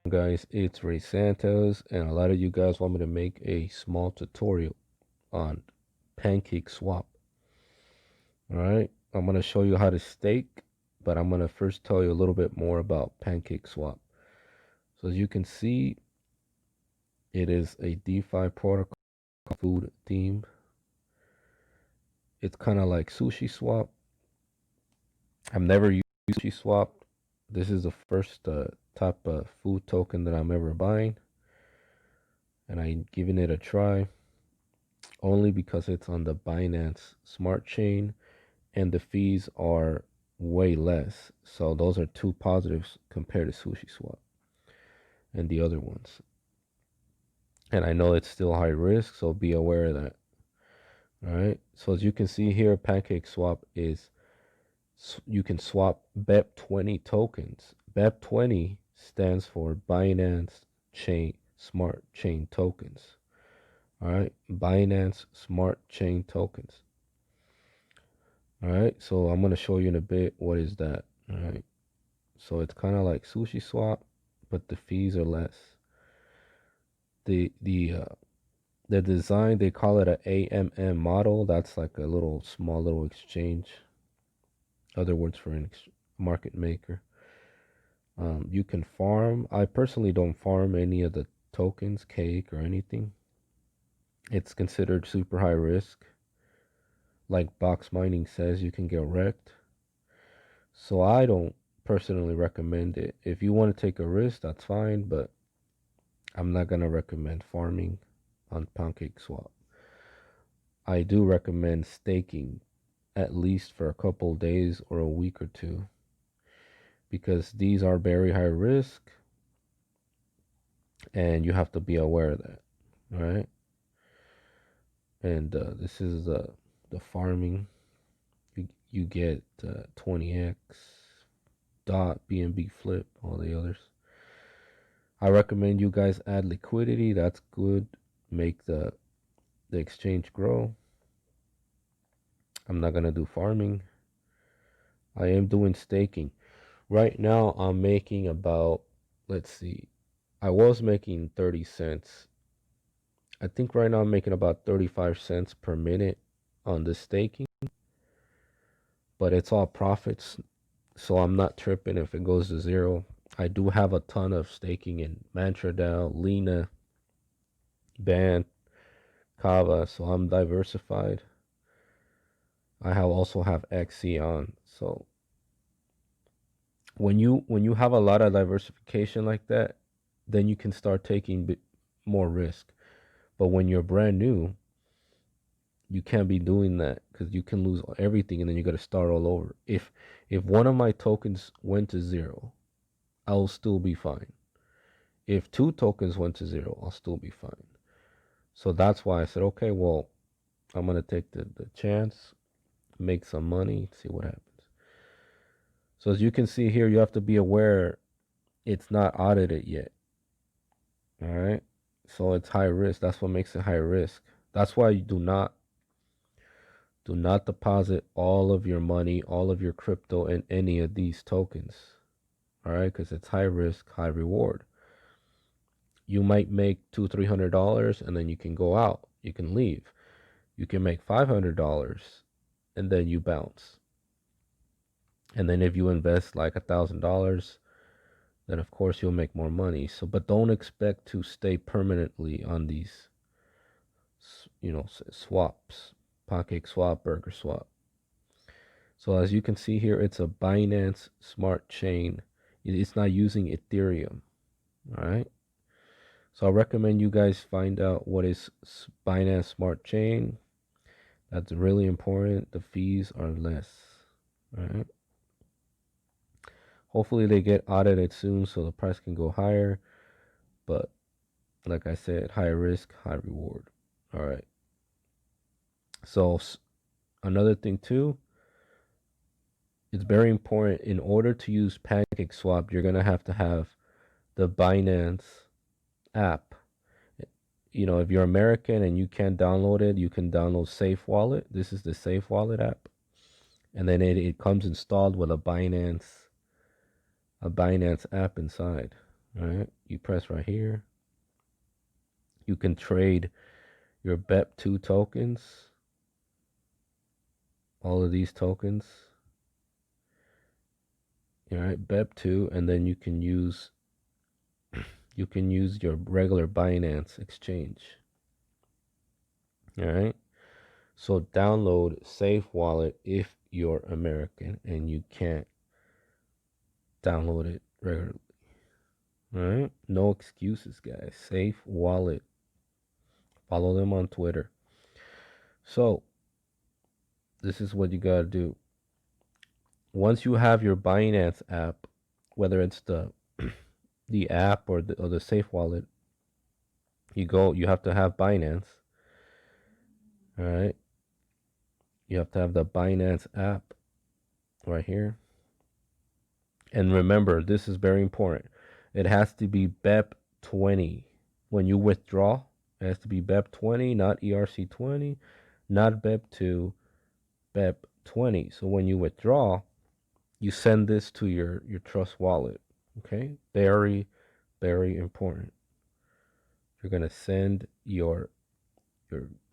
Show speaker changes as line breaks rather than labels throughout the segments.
Guys, it's Ray Santos, and a lot of you guys want me to make a small tutorial on PancakeSwap. Alright, I'm going to show you how to stake, but I'm going to first tell you a little bit more about PancakeSwap. So as you can see, it is a DeFi protocol food theme. It's kind of like SushiSwap. I've never used SushiSwap. This is the first type of food token that I'm ever buying, and I'm giving it a try. Only because it's on the Binance Smart Chain and the fees are way less. So those are two positives compared to SushiSwap and the other ones. And I know it's still high risk, so be aware of that. All right. So as you can see here, PancakeSwap is you can swap BEP20 tokens. BEP20 stands for Binance Chain Smart Chain Tokens. All right, Binance Smart Chain Tokens. All right, so I'm going to show you in a bit what is that. All right, so it's kind of like SushiSwap, but the fees are less. The design, they call it a AMM model. That's like a little small little exchange. Other words for an market maker. You can farm. I personally don't farm any of the tokens, cake or anything. It's considered super high risk. Like box mining says, you can get wrecked. So I don't personally recommend it. If you want to take a risk, that's fine, but I'm not going to recommend farming on PancakeSwap. I do recommend staking at least for a couple days or a week or two, because these are very high risk and you have to be aware of that. All right. And this is the farming. You get 20x, dot, BNB flip, all the others. I recommend you guys add liquidity. That's good. Make the exchange grow. I'm not gonna do farming. I am doing staking. Right now I'm making about, let's see, I was making 30 cents. I think right now I'm making about 35 cents per minute on the staking, but it's all profits, so I'm not tripping if it goes to zero. I do have a ton of staking in MantraDAO, Lena, Band, Kava, so I'm diversified. I also have XC on. So when you have a lot of diversification like that, then you can start taking more risk. But when you're brand new, you can't be doing that because you can lose everything and then you got to start all over. If one of my tokens went to zero, I'll still be fine. If two tokens went to zero, I'll still be fine. So that's why I said, okay, well, I'm gonna take the chance, make some money, see what happens. So as you can see here, you have to be aware it's not audited yet. All right. So it's high risk. That's what makes it high risk. That's why you do not deposit all of your money, all of your crypto in any of these tokens. All right, because it's high risk, high reward. You might make $200-300 and then you can go out. You can leave. You can make $500 and then you bounce. And then if you invest like $1,000, then of course you'll make more money. So, but don't expect to stay permanently on these, swaps, PancakeSwap, BurgerSwap. So as you can see here, it's a Binance Smart Chain. It's not using Ethereum. All right. So I recommend you guys find out what is Binance Smart Chain. That's really important. The fees are less. All right. Hopefully they get audited soon so the price can go higher. But like I said, high risk, high reward. All right. So another thing too, it's very important in order to use PancakeSwap, you're gonna have to have the Binance app. If you're American and you can't download it, you can download Safe Wallet. This is the Safe Wallet app, and then it comes installed with a Binance app inside. All right, you press right here. You can trade your BEP2 tokens, all of these tokens. All right, BEP2, and then you can use your regular Binance exchange. All right. So download Safe Wallet if you're American and you can't download it regularly. All right. No excuses, guys. Safe Wallet. Follow them on Twitter. So this is what you gotta do. Once you have your Binance app, whether it's the app or the Safe Wallet, you have to have Binance. All right. You have to have the Binance app right here. And remember, this is very important. It has to be BEP20. When you withdraw, it has to be BEP20, not ERC20, not BEP2, BEP20. So when you withdraw, you send this to your Trust wallet. Okay? Very, very important. You're going to send your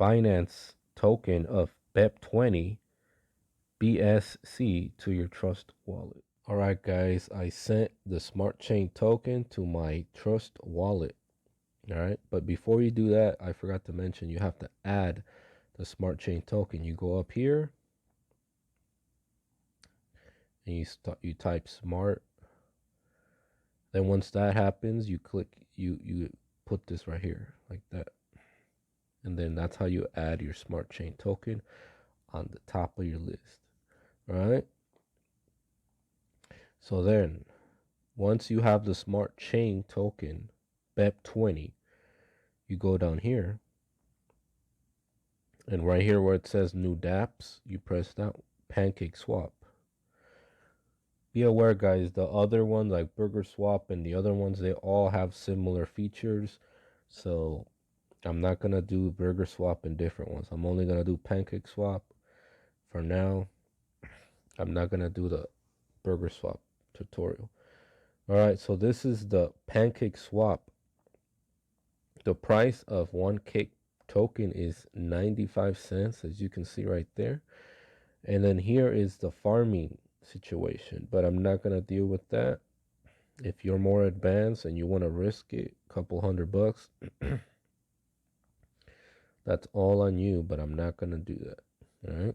Binance token of BEP20 BSC to your Trust wallet. All right, guys, I sent the Smart Chain token to my Trust wallet. All right, but before you do that, I forgot to mention you have to add the Smart Chain token. You go up here and you type smart. Then once that happens, you click you put this right here like that. And then that's how you add your Smart Chain token on the top of your list. All right? So then once you have the Smart Chain token BEP20, you go down here, and right here where it says new dApps, you press that PancakeSwap. Be aware, guys, the other ones like BurgerSwap and the other ones, they all have similar features. So I'm not going to do BurgerSwap and different ones. I'm only going to do PancakeSwap for now. I'm not going to do the BurgerSwap tutorial. All right, so this is the PancakeSwap. The price of one cake token is 95 cents, as you can see right there. And then here is the farming situation, but I'm not going to deal with that. If you're more advanced and you want to risk it, a couple $100, that's all on you, but I'm not going to do that. All right.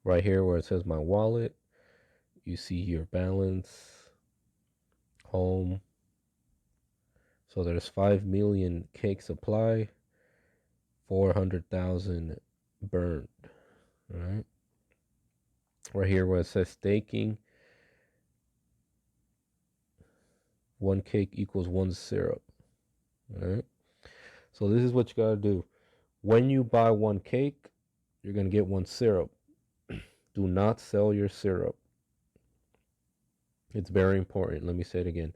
Right here where it says my wallet, you see your balance, home. So there's 5 million cake supply, 400,000 burned. All right. Right here where it says staking, 1 cake equals 1 syrup. All right. So this is what you got to do. When you buy 1 cake, you're going to get 1 syrup. Do not sell your syrup. It's very important. Let me say it again.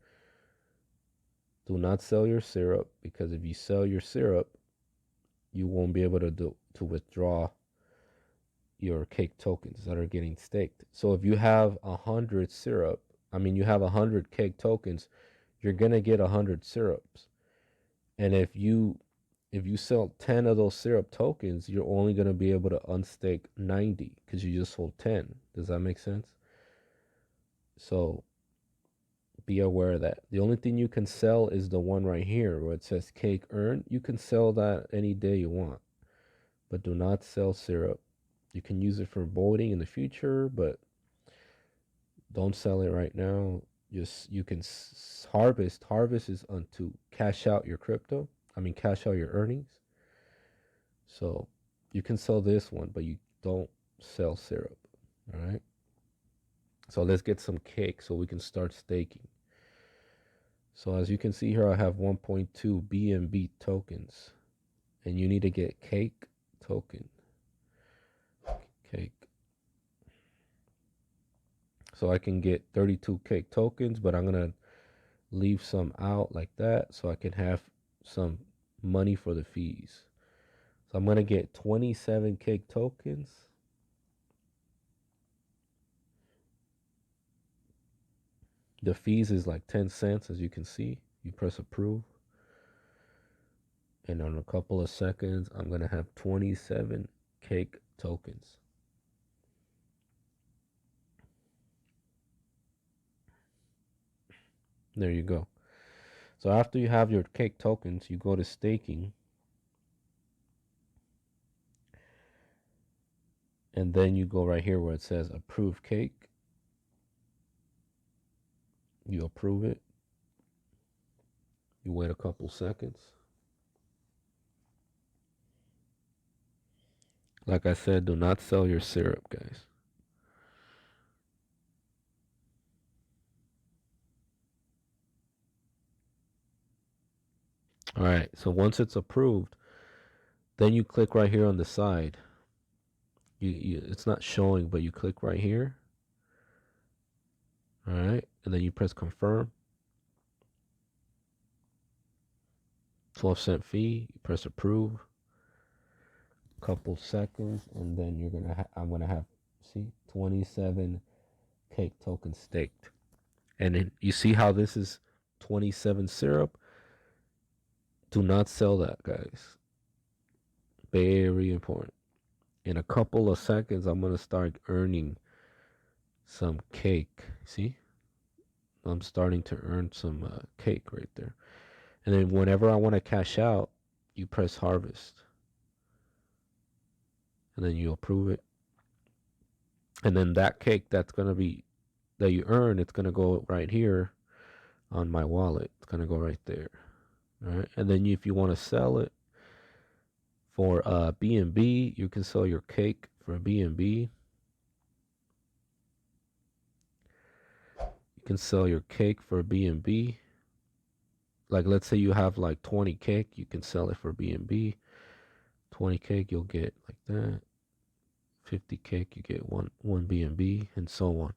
Do not sell your syrup, because if you sell your syrup, you won't be able to withdraw your cake tokens that are getting staked. So if you have 100 syrup, you have 100 cake tokens, you're going to get 100 syrups. And if you sell 10 of those syrup tokens, you're only going to be able to unstake 90 because you just sold 10. Does that make sense? So be aware of that. The only thing you can sell is the one right here where it says cake earned. You can sell that any day you want, but do not sell syrup. You can use it for voting in the future, but don't sell it right now. Just you can harvest. Harvest is to cash out your crypto. Cash out your earnings. So you can sell this one, but you don't sell syrup. All right. So let's get some cake so we can start staking. So as you can see here, I have 1.2 BNB tokens, and you need to get cake token. Cake. So I can get 32 cake tokens, but I'm going to leave some out like that so I can have some money for the fees. So I'm going to get 27 cake tokens. The fees is like 10 cents, as you can see. You press approve. And in a couple of seconds, I'm going to have 27 cake tokens. There you go. So after you have your cake tokens, you go to staking. And then you go right here where it says approve cake. You approve it. You wait a couple seconds. Like I said, do not sell your syrup, guys. All right, so once it's approved, then you click right here on the side. It's not showing, but you click right here. All right, and then you press confirm. 12-cent fee. You press approve. Couple seconds, and then you're gonna. I'm gonna have 27 cake tokens staked, and then you see how this is 27 syrup. Do not sell that, guys. Very important. In a couple of seconds, I'm gonna start earning some cake. See, I'm starting to earn some cake right there. And then whenever I want to cash out, you press harvest, and then you approve it. And then that cake that you earn, it's gonna go right here on my wallet. It's gonna go right there. All right. And then if you want to sell it for BNB, you can sell your cake for BNB. You can sell your cake for BNB. Like, let's say you have like 20 cake, you can sell it for BNB. 20 cake, you'll get like that. 50 cake, you get one BNB, and so on.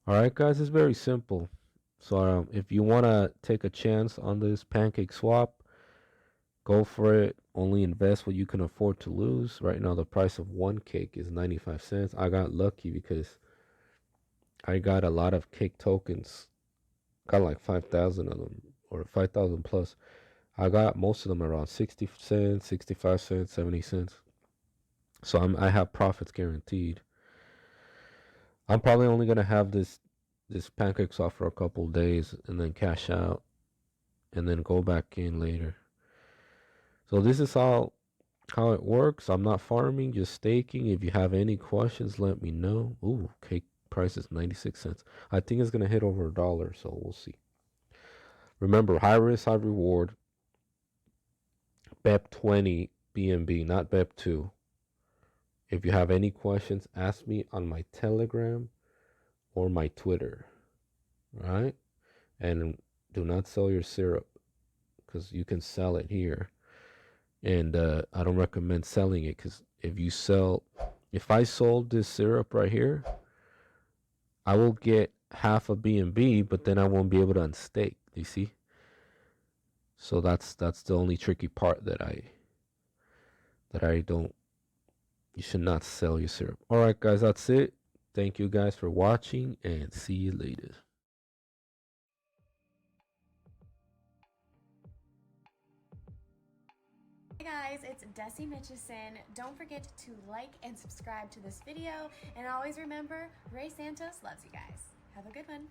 All right, guys, it's very simple. So if you want to take a chance on this PancakeSwap, go for it. Only invest what you can afford to lose. Right now, the price of one cake is 95 cents. I got lucky because I got a lot of cake tokens. Got like 5,000 of them, or 5,000 plus. I got most of them around 60 cents, 65 cents, 70 cents. So I have profits guaranteed. I'm probably only gonna have this PancakeSwap for a couple days and then cash out and then go back in later. So this is how it works. I'm not farming, just staking. If you have any questions, let me know. Ooh, cake price is 96 cents. I think it's gonna hit over $1, so we'll see. Remember, high risk, high reward. BEP20 BNB, not BEP2. If you have any questions, ask me on my Telegram or my Twitter. All right? And do not sell your syrup because you can sell it here. And I don't recommend selling it because if I sold this syrup right here, I will get half a BNB, but then I won't be able to unstake. You see? So that's the only tricky part that I don't. You should not sell your syrup. All right, guys, that's it. Thank you guys for watching, and see you later.
Hey guys, it's Desi Mitchison. Don't forget to like and subscribe to this video, and always remember, Ray Santos loves you guys. Have a good one.